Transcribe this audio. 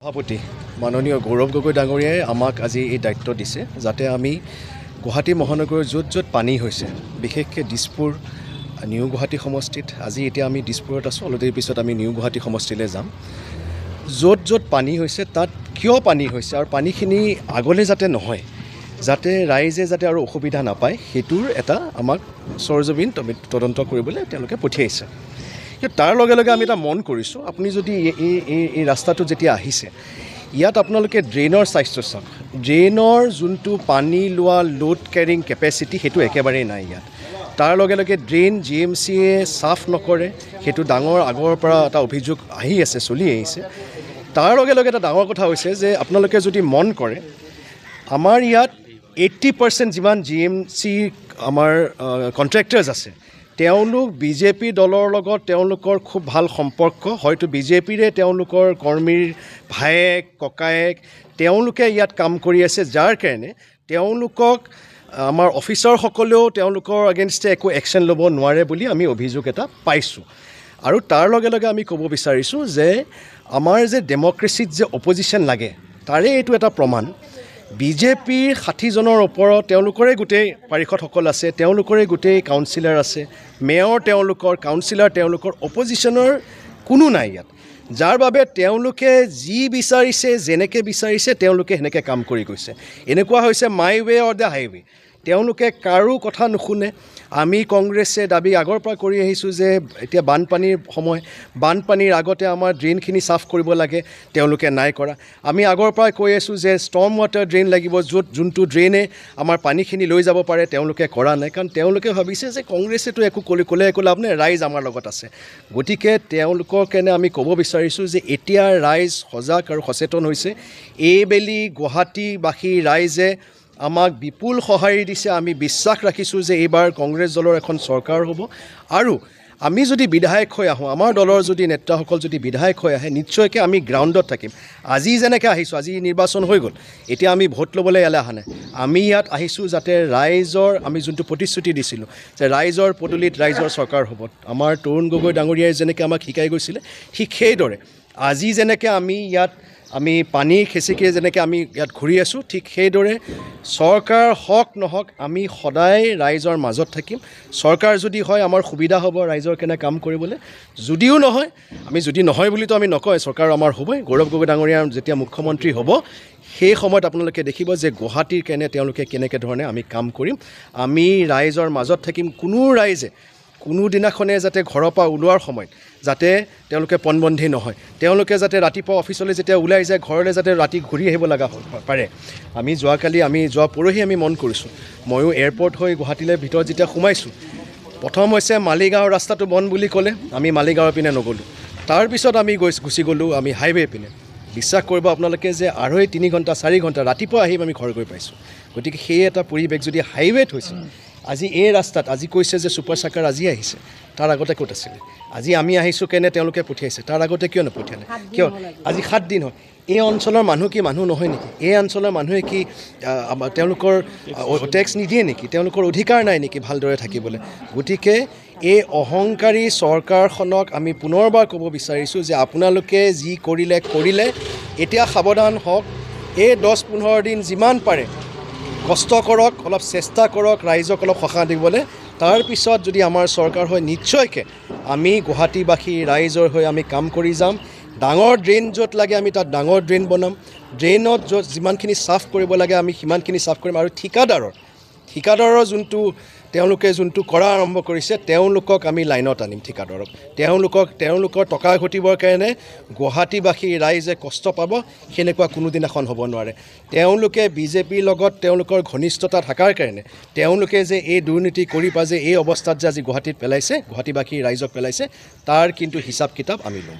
সভাপতি মাননীয় গৌৰৱ গগৈ ডাঙৰীয়াই আমাক আজি এই দায়িত্ব দিছে যাতে আমি গুৱাহাটী মহানগৰৰ য'ত য'ত পানী হৈছে বিশেষকৈ দিছপুৰ নিউ গুৱাহাটী সমষ্টিত আজি এতিয়া আমি দিছপুৰত আছোঁ অলপদেৰি পিছত আমি নিউ গুৱাহাটী সমষ্টিলৈ যাম য'ত য'ত পানী হৈছে তাত কিয় পানী হৈছে আৰু পানীখিনি আগলৈ যাতে নহয় যাতে ৰাইজে যাতে আৰু অসুবিধা নাপায় সেইটোৰ এটা আমাক সৰজমিন তদন্ত কৰিবলৈ তেওঁলোকে পঠিয়াইছে কিন্তু তাৰ লগে লগে আমি এটা মন কৰিছোঁ আপুনি যদি এই ৰাস্তাটো যেতিয়া আহিছে ইয়াত আপোনালোকে ড্ৰেইনৰ স্বাস্থ্য চাওক ড্ৰেইনৰ যোনটো পানী লোৱা লোড কেৰিং কেপেচিটি সেইটো একেবাৰেই নাই ইয়াত তাৰ লগে লগে ড্ৰেইন GMCয়ে চাফ নকৰে সেইটো ডাঙৰ আগৰ পৰা এটা অভিযোগ আহি আছে চলি আহিছে তাৰ লগে লগে এটা ডাঙৰ কথা হৈছে যে আপোনালোকে যদি মন কৰে আমাৰ ইয়াত 80% যিমান GMC আমাৰ কণ্ট্ৰেক্টাৰ্ছ আছে তেওঁলোক বিজেপি দলৰ লগত তেওঁলোকৰ খুব ভাল সম্পৰ্ক হয়তো বিজেপিৰে তেওঁলোকৰ কৰ্মীৰ ভায়েক ককায়েক তেওঁলোকে ইয়াত কাম কৰি আছে যাৰ কাৰণে তেওঁলোকক আমাৰ অফিচাৰসকলেও তেওঁলোকৰ এগেইনষ্টে একো একশ্যন ল'ব নোৱাৰে বুলি আমি অভিযোগ এটা পাইছোঁ আৰু তাৰ লগে লগে আমি ক'ব বিচাৰিছোঁ যে আমাৰ যে ডেমক্ৰেচিত যে অপজিশ্যন লাগে তাৰে এইটো এটা প্ৰমাণ বিজেপিৰ 60জনৰ ওপৰত তেওঁলোকৰে গোটেই পাৰিষদসকল আছে তেওঁলোকৰে গোটেই কাউন্সিলাৰ আছে মেয়ৰ তেওঁলোকৰ কাউন্সিলাৰ তেওঁলোকৰ অপজিশ্যনৰ কোনো নাই ইয়াত যাৰ বাবে তেওঁলোকে যি বিচাৰিছে যেনেকৈ বিচাৰিছে তেওঁলোকে সেনেকৈ কাম কৰি গৈছে এনেকুৱা হৈছে মাই ৱে অৰ দ্য হাইৱে তেওঁলোকে কাৰো কথা নুশুনে আমি কংগ্ৰেছে দাবী আগৰ পৰা কৰি আহিছোঁ যে এতিয়া বানপানীৰ সময় বানপানীৰ আগতে আমাৰ ড্ৰেইনখিনি চাফ কৰিব লাগে তেওঁলোকে নাই কৰা আমি আগৰ পৰাই কৈ আছোঁ যে ষ্টৰ্ম ৱাটাৰ ড্ৰেইন লাগিব য'ত যোনটো ড্ৰেইনে আমাৰ পানীখিনি লৈ যাব পাৰে তেওঁলোকে কৰা নাই কাৰণ তেওঁলোকে ভাবিছে যে কংগ্ৰেছেতো একো ক'লে একো লাভ নাই ৰাইজ আমাৰ লগত আছে গতিকে তেওঁলোকৰ কাৰণে আমি ক'ব বিচাৰিছোঁ যে এতিয়া ৰাইজ সজাগ আৰু সচেতন হৈছে এইবেলি গুৱাহাটীবাসী ৰাইজে আমাক বিপুল সঁহাৰি দিছে আমি বিশ্বাস ৰাখিছোঁ যে এইবাৰ কংগ্ৰেছ দলৰ এখন চৰকাৰ হ'ব আৰু আমি যদি বিধায়ক হৈ আহোঁ আমাৰ দলৰ যদি নেতাসকল যদি বিধায়ক হৈ আহে নিশ্চয়কৈ আমি গ্ৰাউণ্ডত থাকিম আজি যেনেকৈ আহিছোঁ আজি নিৰ্বাচন হৈ গ'ল এতিয়া আমি ভোট ল'বলৈ ইয়ালৈ অহা নাই আমি ইয়াত আহিছোঁ যাতে ৰাইজৰ আমি যোনটো প্ৰতিশ্ৰুতি দিছিলোঁ যে ৰাইজৰ পদূলিত ৰাইজৰ চৰকাৰ হ'ব আমাৰ তৰুণ গগৈ ডাঙৰীয়াই যেনেকৈ আমাক শিকাই গৈছিলে ঠিক সেইদৰে আজি যেনেকৈ আমি পানী খেচিকে যেনেকৈ আমি ইয়াত ঘূৰি আছোঁ ঠিক সেইদৰে চৰকাৰ হওক নহওক আমি সদায় ৰাইজৰ মাজত থাকিম চৰকাৰ যদি হয় আমাৰ সুবিধা হ'ব ৰাইজৰ কেনে কাম কৰিবলৈ যদিও নহয় আমি যদি নহয় বুলিতো আমি নকয় চৰকাৰ আমাৰ হ'বই গৌৰৱ গগৈ ডাঙৰীয়া যেতিয়া মুখ্যমন্ত্ৰী হ'ব সেই সময়ত আপোনালোকে দেখিব যে গুৱাহাটীৰ কেনে তেওঁলোকে কেনেকৈ ধৰণে আমি কাম কৰিম আমি ৰাইজৰ মাজত থাকিম কোনো ৰাইজে কোনো দিনাখনে যাতে ঘৰৰ পৰা ওলোৱাৰ সময়ত যাতে তেওঁলোকে পণবন্ধী নহয় তেওঁলোকে যাতে ৰাতিপুৱা অফিচলৈ যেতিয়া ওলাই যায় ঘৰলৈ যাতে ৰাতি ঘূৰি আহিব লগা পাৰে আমি যোৱা পৰহি আমি মন কৰিছোঁ ময়ো এয়াৰপৰ্ট হৈ গুৱাহাটীলৈ ভিতৰত যেতিয়া সোমাইছোঁ প্ৰথম হৈছে মালিগাঁৱৰ ৰাস্তাটো বন্ধ বুলি ক'লে আমি মালিগাঁৱৰ পিনে নগ'লোঁ তাৰপিছত আমি গুচি গ'লোঁ আমি হাইৱে পিনে বিশ্বাস কৰিব আপোনালোকে যে 2.5-3 ঘণ্টা 4 ঘণ্টা ৰাতিপুৱা আহিম আমি ঘৰ গৈ পাইছোঁ গতিকে সেই এটা পৰিৱেশ যদি হাইৱেত হৈছে আজি এই ৰাস্তাত আজি কৈছে যে ছুপাৰ চাকাৰ আজি আহিছে তাৰ আগতে ক'ত আছিলে আজি আমি আহিছোঁ কেনে তেওঁলোকে পঠিয়াইছে তাৰ আগতে কিয় নপঠিয়ালে কিয় আজি 7 দিন হয় এই অঞ্চলৰ মানুহ কি মানুহ নহয় নেকি এই অঞ্চলৰ মানুহে কি তেওঁলোকৰ টেক্স নিদিয়ে নেকি তেওঁলোকৰ অধিকাৰ নাই নেকি ভালদৰে থাকিবলৈ গতিকে এই অহংকাৰী চৰকাৰখনক আমি পুনৰবাৰ ক'ব বিচাৰিছোঁ যে আপোনালোকে যি কৰিলে এতিয়া সাৱধান হওক এই 10-15 দিন যিমান পাৰে কষ্ট কৰক অলপ চেষ্টা কৰক ৰাইজক অলপ সকাহ দিবলৈ তাৰপিছত যদি আমাৰ চৰকাৰ হয় নিশ্চয়কৈ আমি গুৱাহাটীবাসী ৰাইজৰ হৈ আমি কাম কৰি যাম ডাঙৰ ড্ৰেইন য'ত লাগে আমি তাত ডাঙৰ ড্ৰেইন বনাম ড্ৰেইনত য'ত যিমানখিনি চাফ কৰিব লাগে আমি সিমানখিনি চাফ কৰিম আৰু ঠিকাদাৰৰ তেওঁলোকে যোনটো কৰা আৰম্ভ কৰিছে তেওঁলোকক আমি লাইনত আনিম ঠিকাদাৰক তেওঁলোকৰ টকা ঘটিবৰ কাৰণে গুৱাহাটীবাসী ৰাইজে কষ্ট পাব সেনেকুৱা কোনোদিনাখন হ'ব নোৱাৰে তেওঁলোকে বিজেপিৰ লগত তেওঁলোকৰ ঘনিষ্ঠতা থকাৰ কাৰণে তেওঁলোকে যে এই দুৰ্নীতি কৰি যে এই অৱস্থাত যে আজি গুৱাহাটীত পেলাইছে গুৱাহাটীবাসী ৰাইজক পেলাইছে তাৰ কিন্তু হিচাপ কিতাপ আমি ল'ম